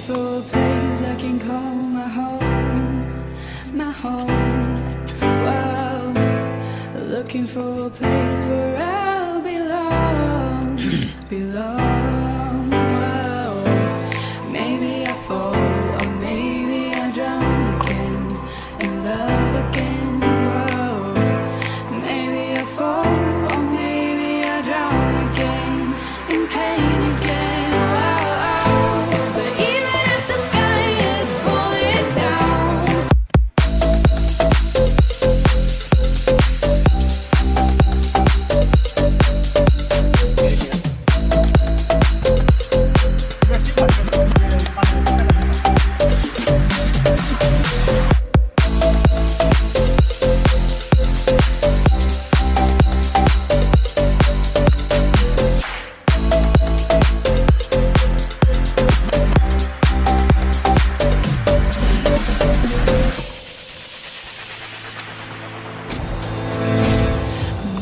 for a place I can call my home, my home. Wow, looking for a place where I'll belong, belong. Wow, maybe I fall or maybe I drown again in love again. Wow, maybe I fall or maybe I drown again in pain again. Wow, but even if the sky is falling down,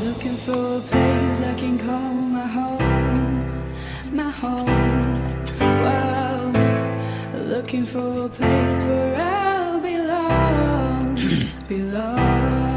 looking for a place I can call my home, my home. Wow, looking for a place where I'll belong, belong.